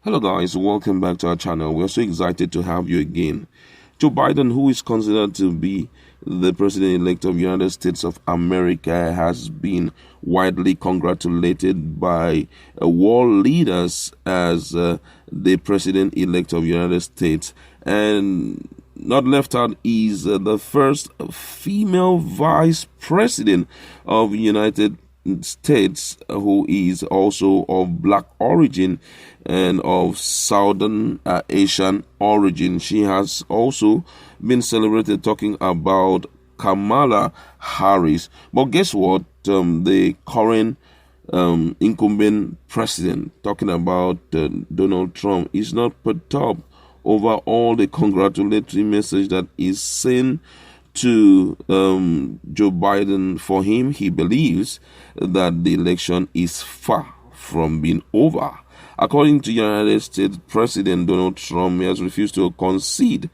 Hello guys, welcome back to our channel. We're so excited to have you again. Joe Biden, who is considered to be the president-elect of the United States of America, has been widely congratulated by world leaders as the president-elect of the United States. And not left out is the first female vice president of the United States, who is also of black origin and of Southern Asian origin. She has also been celebrated, talking about Kamala Harris. But guess what? The current incumbent president, talking about Donald Trump, is not perturbed over all the congratulatory message that is sent to Joe Biden. For him, he believes that the election is far from being over. According to United States President Donald Trump, he has refused to concede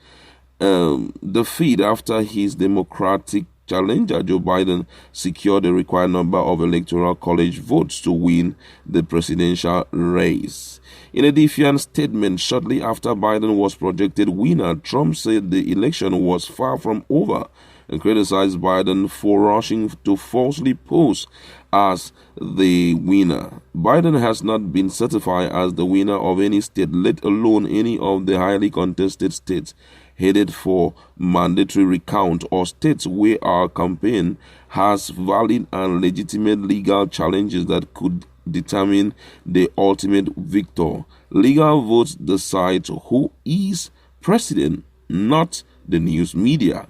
defeat after his Democratic challenger Joe Biden secured the required number of electoral college votes to win the presidential race. In a defiant statement shortly after Biden was projected winner, Trump said the election was far from over and criticized Biden for rushing to falsely pose as the winner. Biden has not been certified as the winner of any state, let alone any of the highly contested states headed for mandatory recount, or states where our campaign has valid and legitimate legal challenges that could determine the ultimate victor. Legal votes decide who is president, not the news media.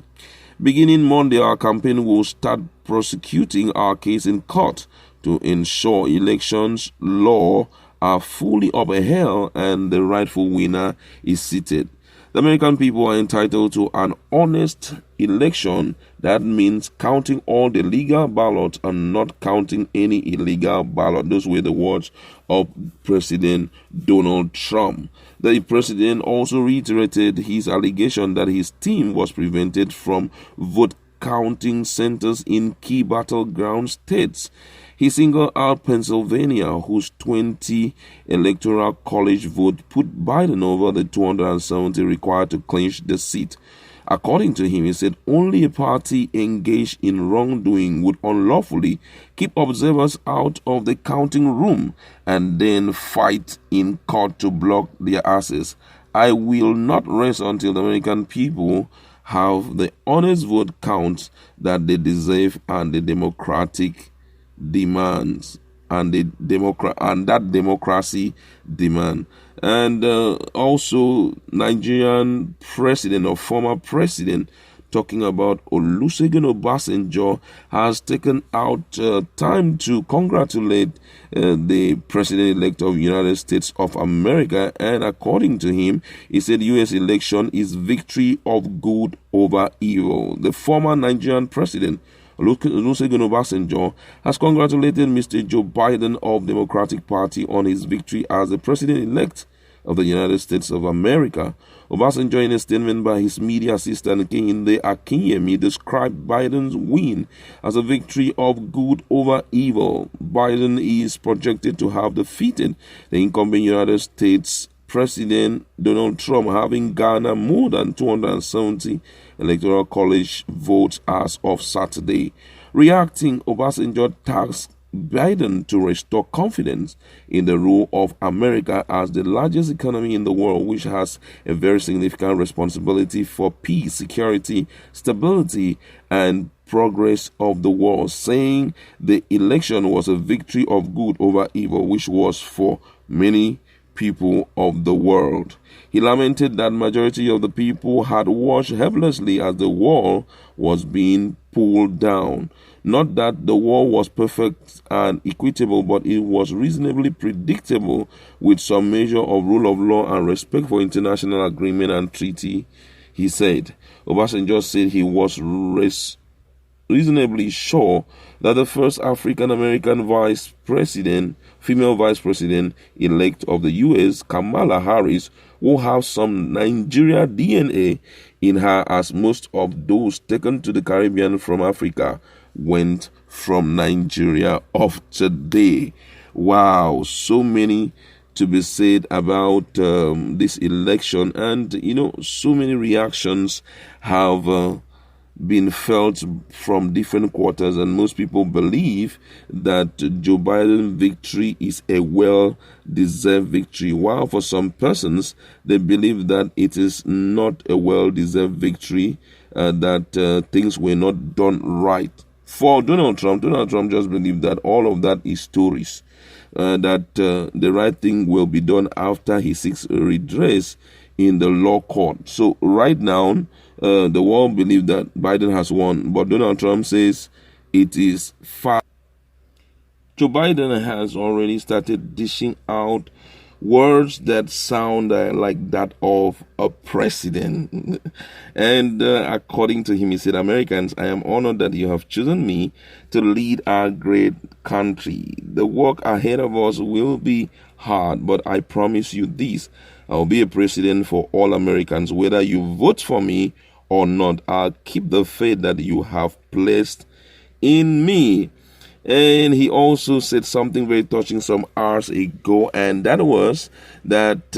Beginning Monday, our campaign will start prosecuting our case in court to ensure elections law are fully upheld and the rightful winner is seated. The American people are entitled to an honest election. That means counting all the legal ballots and not counting any illegal ballot. Those were the words of President Donald Trump. The president also reiterated his allegation that his team was prevented from vote counting centers in key battleground states. He singled out Pennsylvania, whose 20 electoral college vote put Biden over the 270 required to clinch the seat. According to him, he said only a party engaged in wrongdoing would unlawfully keep observers out of the counting room and then fight in court to block their access. I will not rest until the American people have the honest vote count that they deserve and the democratic demands and that democracy demand. And also Nigerian president or former president, talking about Olusegun Obasanjo, has taken out time to congratulate the president-elect of the United States of America. And according to him, he said U.S. election is victory of good over evil. The former Nigerian president Olusegun Obasanjo has congratulated Mr. Joe Biden of Democratic Party on his victory as the president-elect of the United States of America. Obasanjo, in a statement by his media assistant Kehinde Akinyemi, described Biden's win as a victory of good over evil. Biden is projected to have defeated the incumbent United States President Donald Trump, having garnered more than 270 electoral college votes as of Saturday. Reacting, Obasanjo tasked Biden to restore confidence in the role of America as the largest economy in the world, which has a very significant responsibility for peace, security, stability, and progress of the world, saying the election was a victory of good over evil, which was for many people of the world. He lamented that majority of the people had watched helplessly as the wall was being pulled down. Not that the war was perfect and equitable, but it was reasonably predictable with some measure of rule of law and respect for international agreement and treaty, he said. Obasanjo said he was reasonably sure that the first African-American female vice president elect of the U.S., Kamala Harris, will have some Nigeria DNA in her, as most of those taken to the Caribbean from Africa went from Nigeria of today. Wow, so many to be said about this election, and so many reactions have been felt from different quarters, and most people believe that Joe Biden victory is a well-deserved victory, while for some persons they believe that it is not a well-deserved victory, that things were not done right. For Donald Trump just believed that all of that is stories, that the right thing will be done after he seeks redress in the law court. So right now, the world believes that Biden has won, but Donald Trump says it is far. Joe Biden has already started dishing out words that sound like that of a president. And according to him, he said, "Americans, I am honored that you have chosen me to lead our great country. The work ahead of us will be hard, but I promise you this. I'll be a president for all Americans. Whether you vote for me or not, I'll keep the faith that you have placed in me." And he also said something very touching some hours ago, and that was that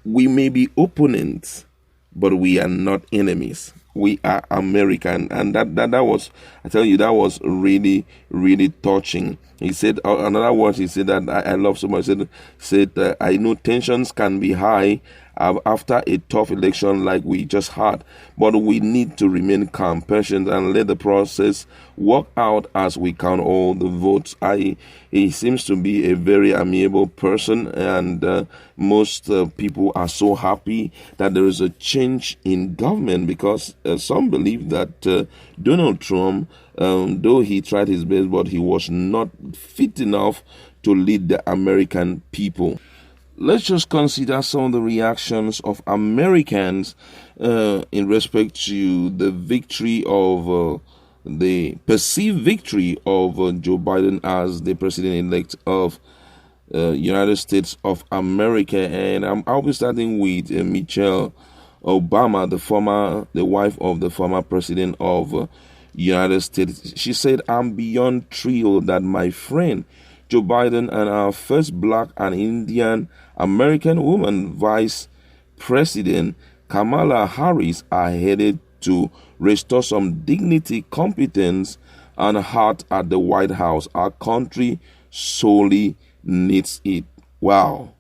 we may be opponents, but we are not enemies. We are American, and that was, I tell you, that was really, really touching. He said, another word he said that I love so much. He said, "I know tensions can be high after a tough election like we just had, but we need to remain calm, patient, and let the process work out as we count all the votes." He seems to be a very amiable person, and most people are so happy that there is a change in government, because some believe that Donald Trump, though he tried his best, but he was not fit enough to lead the American people. Let's just consider some of the reactions of Americans in respect to the victory of the perceived victory of Joe Biden as the president-elect of United States of America. And I'll be starting with Michelle Obama, the wife of the former president of United States. She said, "I'm beyond thrilled that my friend Joe Biden and our first black and Indian American woman vice president Kamala Harris are headed to restore some dignity, competence, and heart at the White House. Our country sorely needs it." Wow.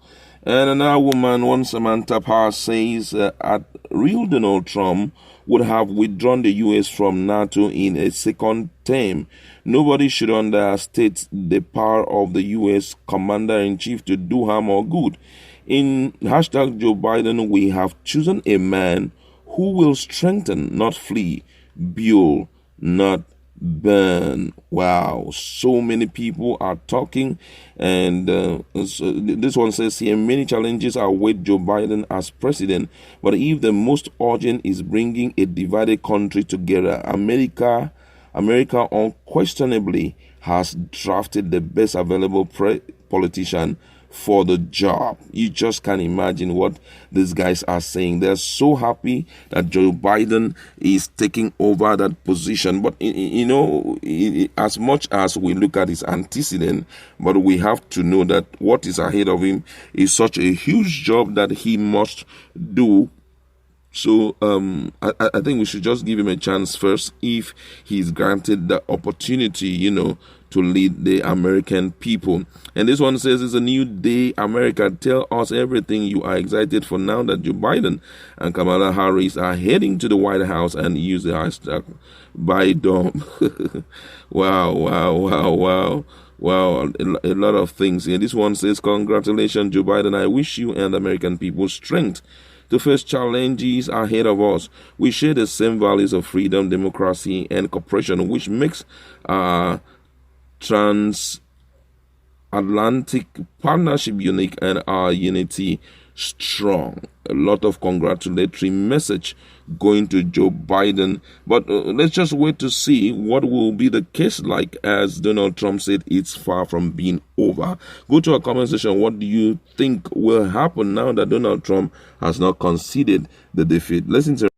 And another woman, one Samantha Power, says at real Donald Trump would have withdrawn the U.S. from NATO in a second term. Nobody should understate the power of the U.S. Commander-in-Chief to do harm or good. In hashtag Joe Biden, we have chosen a man who will strengthen, not flee, build, not burn. Wow, so many people are talking, and so this one says here, "Many challenges await Joe Biden as president, but if the most urgent is bringing a divided country together, America unquestionably has drafted the best available politician for the job." You just can't imagine what these guys are saying. They're so happy that Joe Biden is taking over that position. But as much as we look at his antecedent, but we have to know that what is ahead of him is such a huge job that he must do. So I think we should just give him a chance first, if he's granted the opportunity, to lead the American people. And this one says, "It's a new day, America. Tell us everything you are excited for now that Joe Biden and Kamala Harris are heading to the White House," and use the hashtag Biden. Wow. A lot of things. And this one says, "Congratulations, Joe Biden. I wish you and the American people strength to face challenges ahead of us. We share the same values of freedom, democracy, and cooperation, which makes transatlantic partnership unique and our unity strong." A lot of congratulatory message going to Joe Biden. But let's just wait to see what will be the case like, as Donald Trump said, it's far from being over. Go to our comment section. What do you think will happen now that Donald Trump has not conceded the defeat? Let's interact.